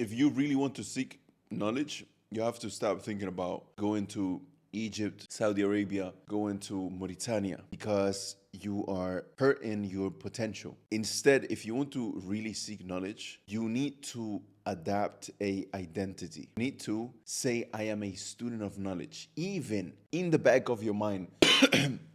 if you really want to seek knowledge, you have to stop thinking about going to Egypt, Saudi Arabia, going to Mauritania, because you are hurting your potential. Instead, if you want to really seek knowledge, you need to adapt a identity. You need to say, I am a student of knowledge. Even in the back of your mind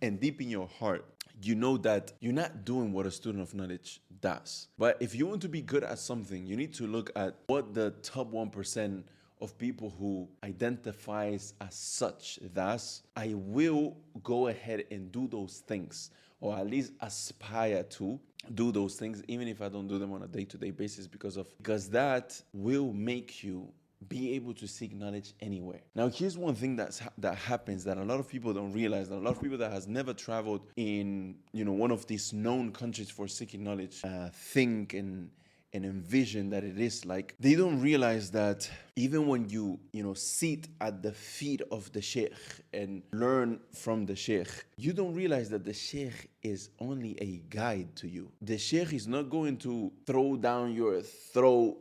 and deep in your heart, you know that you're not doing what a student of knowledge does. But if you want to be good at something, you need to look at what the top 1% of people who identifies as such. Thus, I will go ahead and do those things, or at least aspire to do those things, even if I don't do them on a day-to-day basis, because that will make you be able to seek knowledge anywhere. Now, here's one thing that happens that a lot of people don't realize, that a lot of people that has never traveled in one of these known countries for seeking knowledge think and envision that it is like. They don't realize that even when you sit at the feet of the sheikh and learn from the sheikh, you don't realize that the sheikh is only a guide to you. The sheikh is not going to throw down your throat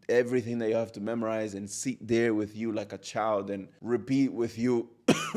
everything that you have to memorize and sit there with you like a child and repeat with you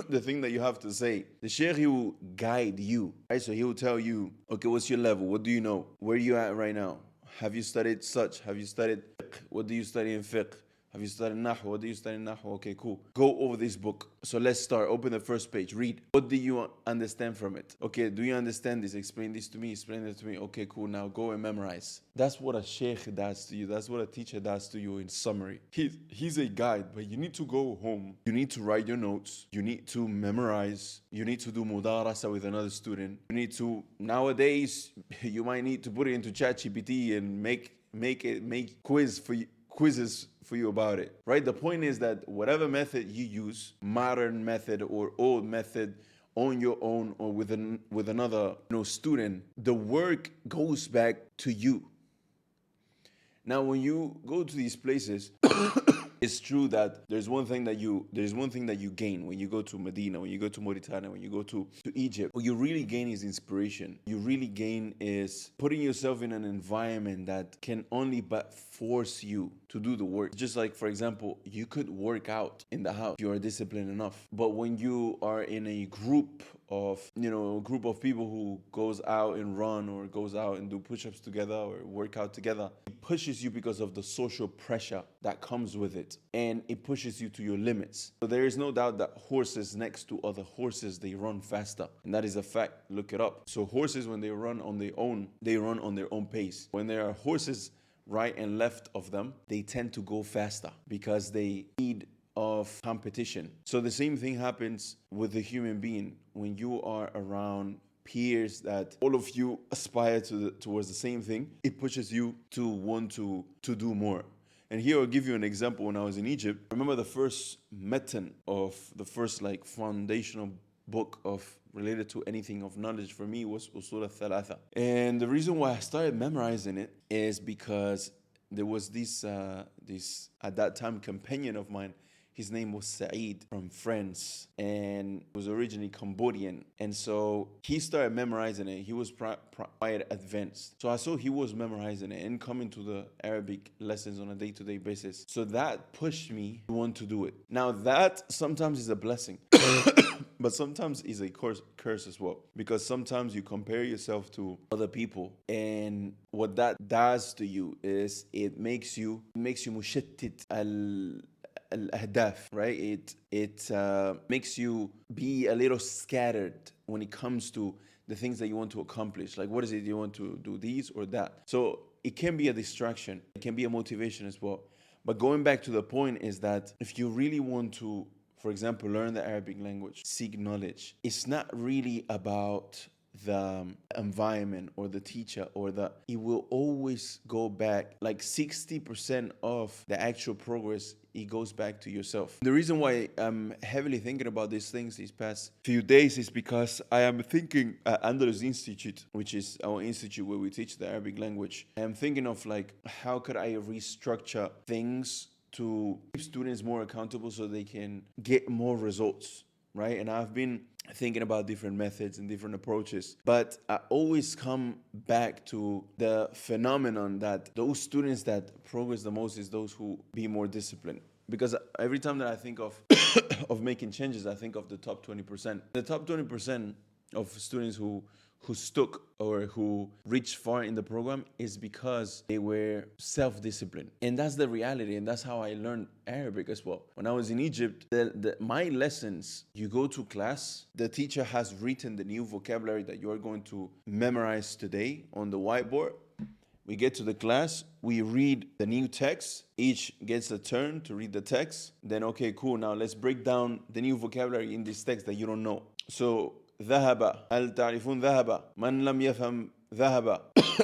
the thing that you have to say. The sheikh, he will guide you, right? So he will tell you, okay, what's your level? What do you know? Where are you at right now? Have you studied such? Have you studied fiqh? What do you study in fiqh? Have you studied Nahu? What do you study in Nahu? Okay, cool. Go over this book. So let's start. Open the first page. Read. What do you understand from it? Okay, do you understand this? Explain this to me. Explain it to me. Okay, cool. Now go and memorize. That's what a sheikh does to you. That's what a teacher does to you in summary. He's a guide, but you need to go home. You need to write your notes. You need to memorize. You need to do mudarasa with another student. You need to, nowadays, you might need to put it into ChatGPT and make quizzes for you about it, right? The point is that whatever method you use, modern method or old method, on your own or with another student, the work goes back to you. Now, when you go to these places, it's true that there's one thing that you gain when you go to Medina, when you go to Mauritania, when you go to Egypt. What you really gain is inspiration. You really gain is putting yourself in an environment that can only but force you to do the work. Just like, for example, you could work out in the house if you are disciplined enough. But when you are in a group of people who goes out and run or goes out and do push-ups together or work out together, it pushes you because of the social pressure that comes with it, and it pushes you to your limits. So there is no doubt that horses next to other horses, they run faster, and that is a fact. Look it up. So horses, when they run on their own, they run on their own pace. When there are horses right and left of them, they tend to go faster because they need of competition. So the same thing happens with the human being. When you are around peers that all of you aspire towards the same thing, it pushes you to want to do more. And here I'll give you an example. When I was in Egypt, I remember the first matan of the first foundational book of related to anything of knowledge for me was Usul al-Thalatha. And the reason why I started memorizing it is because there was this at that time companion of mine. His name was Saeed from France and was originally Cambodian. And so he started memorizing it. He was quite advanced. So I saw he was memorizing it and coming to the Arabic lessons on a day-to-day basis. So that pushed me to want to do it. Now that sometimes is a blessing, but sometimes is a curse as well. Because sometimes you compare yourself to other people, and what that does to you is it makes you mushattit al-ahdaf, right? It makes you be a little scattered when it comes to the things that you want to accomplish. Like, what is it you want to do, these or that? So it can be a distraction. It can be a motivation as well. But going back to the point is that if you really want to, for example, learn the Arabic language, seek knowledge, it's not really about the environment or the teacher it will always go back, like 60% of the actual progress, it goes back to yourself. The reason why I'm heavily thinking about these things these past few days is because I am thinking at Andalus Institute, which is our institute where we teach the Arabic language. I'm thinking of how could I restructure things to keep students more accountable so they can get more results. right? And I've been thinking about different methods and different approaches, but I always come back to the phenomenon that those students that progress the most is those who be more disciplined. Because every time that I think of of making changes, I think of the top 20%. The top 20% of students who stuck or who reached far in the program is because they were self-disciplined. And that's the reality, and that's how I learned Arabic as well. When I was in Egypt, my lessons, you go to class, the teacher has written the new vocabulary that you are going to memorize today on the whiteboard. We get to the class, we read the new text, each gets a turn to read the text. Then, okay, cool, now let's break down the new vocabulary in this text that you don't know. So, ذهب هل تعرفون ذهب من لم يفهم ذهب.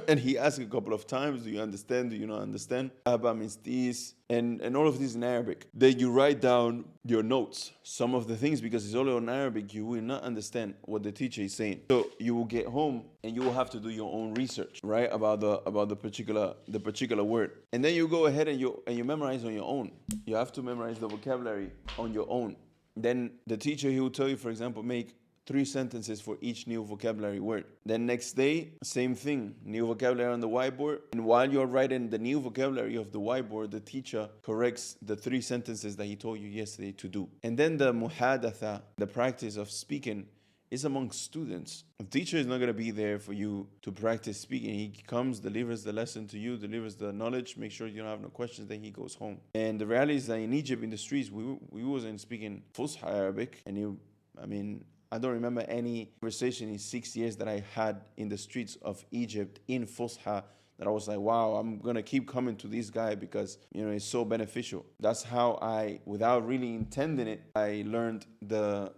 And he asked a couple of times, do you understand, do you not understand? ذهب means this, and all of this in Arabic. Then you write down your notes, some of the things, because it's all in Arabic, you will not understand what the teacher is saying. So you will get home and you will have to do your own research, right, about the particular word. And then you go ahead and you memorize on your own. You have to memorize the vocabulary on your own. Then the teacher, he will tell you, for example, make 3 sentences for each new vocabulary word. Then next day, same thing, new vocabulary on the whiteboard. And while you're writing the new vocabulary of the whiteboard, the teacher corrects the 3 sentences that he told you yesterday to do. And then the muhadatha, the practice of speaking, is among students. The teacher is not going to be there for you to practice speaking. He comes, delivers the lesson to you, delivers the knowledge, make sure you don't have no questions, then he goes home. And the reality is that in Egypt, in the streets, we wasn't speaking Fusha Arabic. And I don't remember any conversation in 6 years that I had in the streets of Egypt in Fusha that I was like, wow, I'm going to keep coming to this guy because, it's so beneficial. That's how without really intending it, I learned the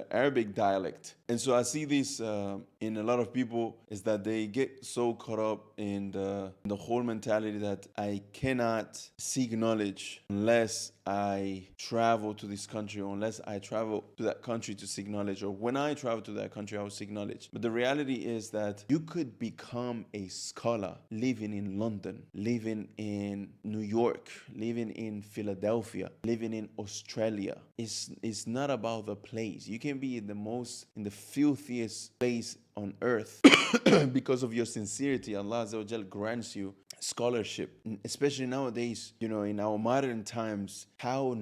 Arabic dialect. And so I see this in a lot of people, is that they get so caught up in the whole mentality that I cannot seek knowledge unless I travel to this country, or unless I travel to that country to seek knowledge, or when I travel to that country, I will seek knowledge. But the reality is that you could become a scholar living in London, living in New York, living in Philadelphia, living in Australia. It's not about the place. You can be in the filthiest place on earth because of your sincerity. Allah Azza wa Jal grants you scholarship, especially nowadays, in our modern times, how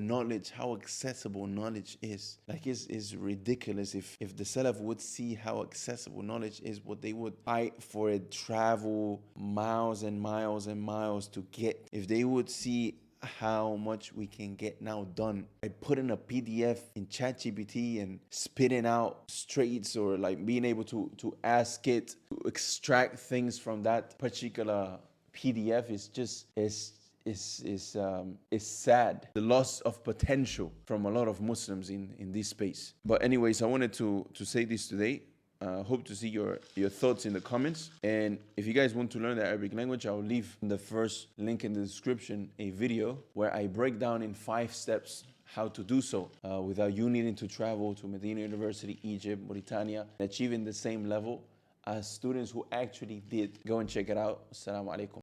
accessible knowledge is. Like, it's ridiculous. If the Salaf would see how accessible knowledge is, what they would fight for it, travel miles and miles and miles to get. If they would see how much we can get now done by putting a PDF in ChatGPT and spitting out straights, or like being able to ask it to extract things from that particular PDF, is sad. The loss of potential from a lot of Muslims in this space. But anyways, I wanted to say this today. Hope to see your thoughts in the comments. And if you guys want to learn the Arabic language, I'll leave in the first link in the description a video where I break down in 5 steps how to do so without you needing to travel to Medina University, Egypt, Mauritania, and achieving the same level as students who actually did. Go and check it out. Assalamu alaikum.